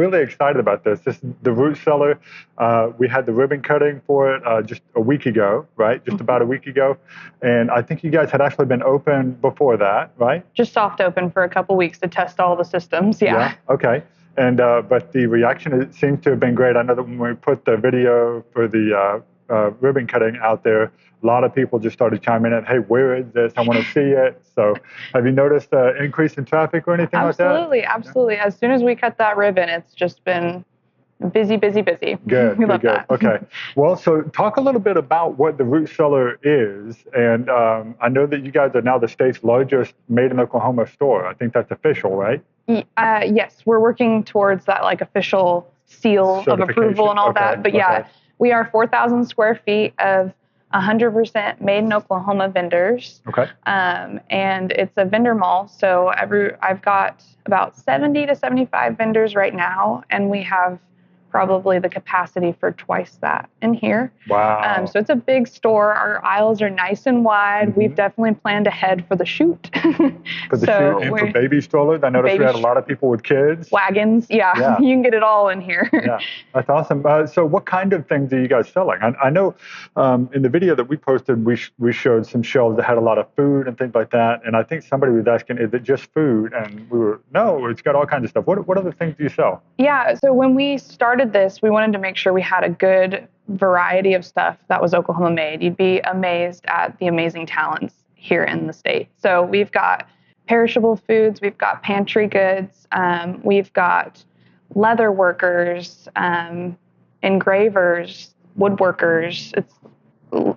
really excited about this. This is the Route Cellar. We had the ribbon cutting for it just a week ago, right? Just about a week ago. And I think you guys had actually been open before that, right? Just soft open for a couple weeks to test all the systems, yeah. Okay. And but the reaction it seems to have been great. I know that when we put the video for the ribbon cutting out there, a lot of people just started chiming in, hey, where is this? I want to see it. So have you noticed an increase in traffic or anything like that? Absolutely. As soon as we cut that ribbon, it's just been busy. Good. Okay. Well, so talk a little bit about what the Route Cellar is. And I know that you guys are now the state's largest Made in Oklahoma store. I think that's official, right? Yes, we're working towards that like official seal of approval and all that. But yeah, we are 4,000 square feet of 100% Made in Oklahoma vendors. Okay. And it's a vendor mall. So I've got about 70 to 75 vendors right now, and we have probably the capacity for twice that in here. Wow. So it's a big store. Our aisles are nice and wide. Mm-hmm. We've definitely planned ahead for the shoot. For the shoot and for baby strollers. I noticed we had a lot of people with kids. Wagons. Yeah. You can get it all in here. Yeah, that's awesome. So what kind of things are you guys selling? I know in the video that we posted, we showed some shelves that had a lot of food and things like that. And I think somebody was asking, is it just food? And we were, no, it's got all kinds of stuff. What other things do you sell? Yeah, so when we started this, we wanted to make sure we had a good variety of stuff that was Oklahoma made. You'd be amazed at the amazing talents here in the state. So we've got perishable foods, we've got pantry goods, we've got leather workers, engravers, woodworkers, it's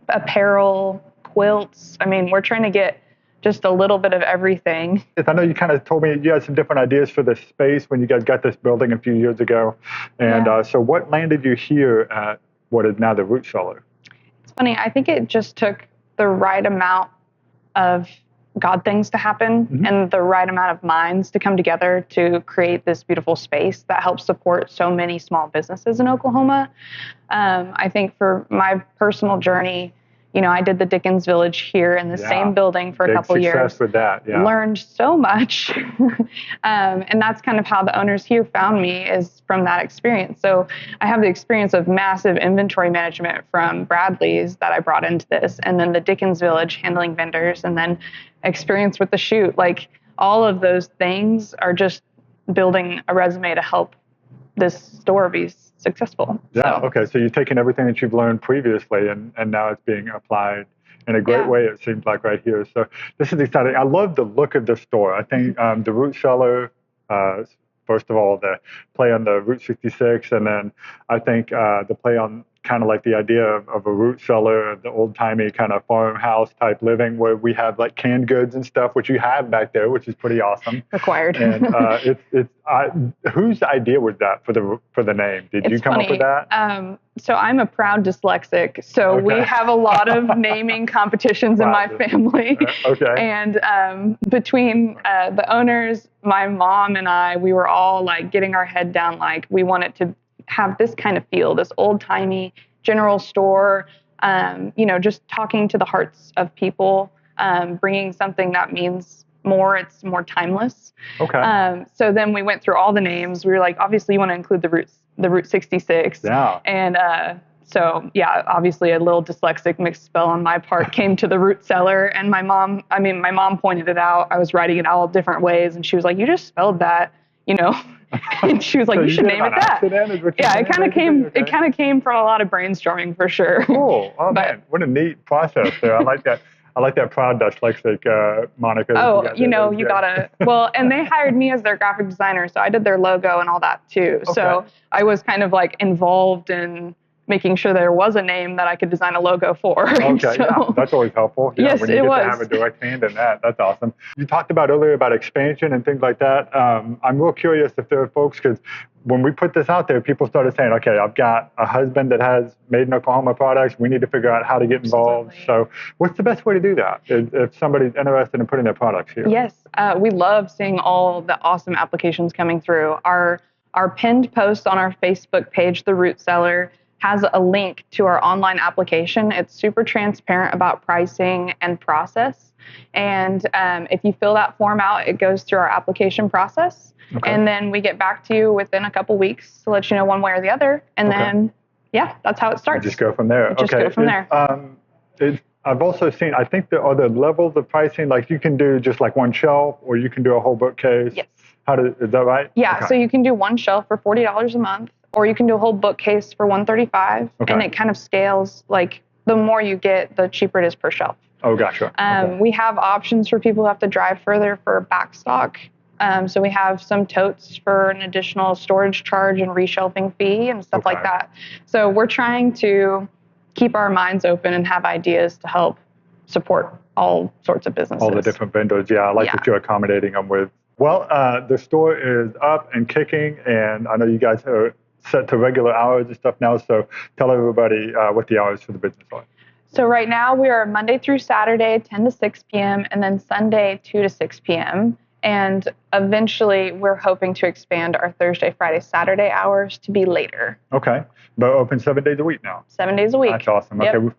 apparel, quilts. I mean, we're trying to get just a little bit of everything. I know you kind of told me you had some different ideas for this space when you guys got this building a few years ago. And so what landed you here at what is now the Route Cellar? It's funny. I think it just took the right amount of God things to happen and the right amount of minds to come together to create this beautiful space that helps support so many small businesses in Oklahoma. I think for my personal journey, you know, I did the Dickens Village here in the same building for a couple years. Big success with that, Learned so much. And that's kind of how the owners here found me, is from that experience. So I have the experience of massive inventory management from Bradley's that I brought into this, and then the Dickens Village handling vendors, and then experience with the shoot. Like, all of those things are just building a resume to help this store be successful. Okay. So you've taken everything that you've learned previously and now it's being applied in a great way, it seems like, right here. So this is exciting. I love the look of the store. I think the Route Cellar, first of all, the play on the Route 66, and then I think the play on kind of like the idea of a root cellar, the old-timey kind of farmhouse type living where we have like canned goods and stuff, which you have back there, which is pretty awesome. Required. And whose idea was that for the name? Did you come up with that? So I'm a proud dyslexic, so we have a lot of naming competitions in my family. And between the owners, my mom and I, we were all like getting our head down, like we wanted to have this kind of feel, this old-timey general store, just talking to the hearts of people, bringing something that means more, it's more timeless. So then we went through all the names. We were like, obviously you want to include the Route 66. And obviously a little dyslexic mixed spell on my part came to the Route Cellar, and my mom pointed it out. I was writing it all different ways, and she was like, you just spelled that, and she was like, you should name it that. It kind of came from a lot of brainstorming, for sure. Cool. Oh, man, what a neat process there. I like that. I like that proud dyslexic moniker. You gotta, and they hired me as their graphic designer, so I did their logo and all that too. So I was kind of like involved in making sure there was a name that I could design a logo for. That's always helpful. Yes, when you get to have a direct hand in that, that's awesome. You talked about earlier about expansion and things like that. I'm real curious if there are folks, because when we put this out there, people started saying, okay, I've got a husband that has Made in Oklahoma products. We need to figure out how to get involved. So what's the best way to do that if somebody's interested in putting their products here? Yes, we love seeing all the awesome applications coming through. Our pinned post on our Facebook page, The Route Cellar, has a link to our online application. It's super transparent about pricing and process. And if you fill that form out, it goes through our application process. Okay. And then we get back to you within a couple weeks to let you know one way or the other. And then, yeah, that's how it starts. You just go from there. Just go from there. I've also seen, I think there are the levels of pricing, like you can do just like one shelf or you can do a whole bookcase. Yes. Is that right? Yeah, so you can do one shelf for $40 a month, or you can do a whole bookcase for $135, and it kind of scales, like the more you get, the cheaper it is per shelf. Oh, gotcha. We have options for people who have to drive further for backstock. So we have some totes for an additional storage charge and reshelving fee and stuff like that. So we're trying to keep our minds open and have ideas to help support all sorts of businesses. All the different vendors. Yeah, I like that you're accommodating them with. Well, the store is up and kicking, and I know you guys are set to regular hours and stuff now, so tell everybody what the hours for the business are. So right now we are Monday through Saturday, 10 to 6 p.m., and then Sunday, 2 to 6 p.m., and eventually we're hoping to expand our Thursday, Friday, Saturday hours to be later. Okay, but open 7 days a week now. 7 days a week. That's awesome. Okay. Yep.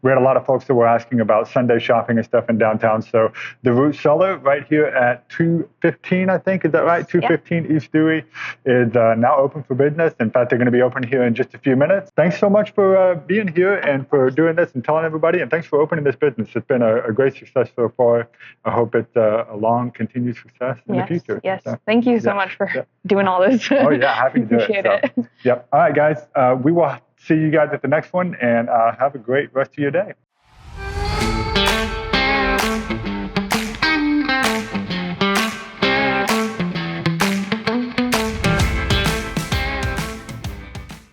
We had a lot of folks that were asking about Sunday shopping and stuff in downtown. So the Route Cellar right here at 215, I think, is that right? 215 East Dewey is now open for business. In fact, they're going to be open here in just a few minutes. Thanks so much for being here and for doing this and telling everybody. And thanks for opening this business. It's been a great success so far. I hope it's a long, continued success in the future. Yes. So, thank you so much for doing all this. Oh, yeah. Happy to do it. Appreciate it. Yep. All right, guys. We will see you guys at the next one, and have a great rest of your day.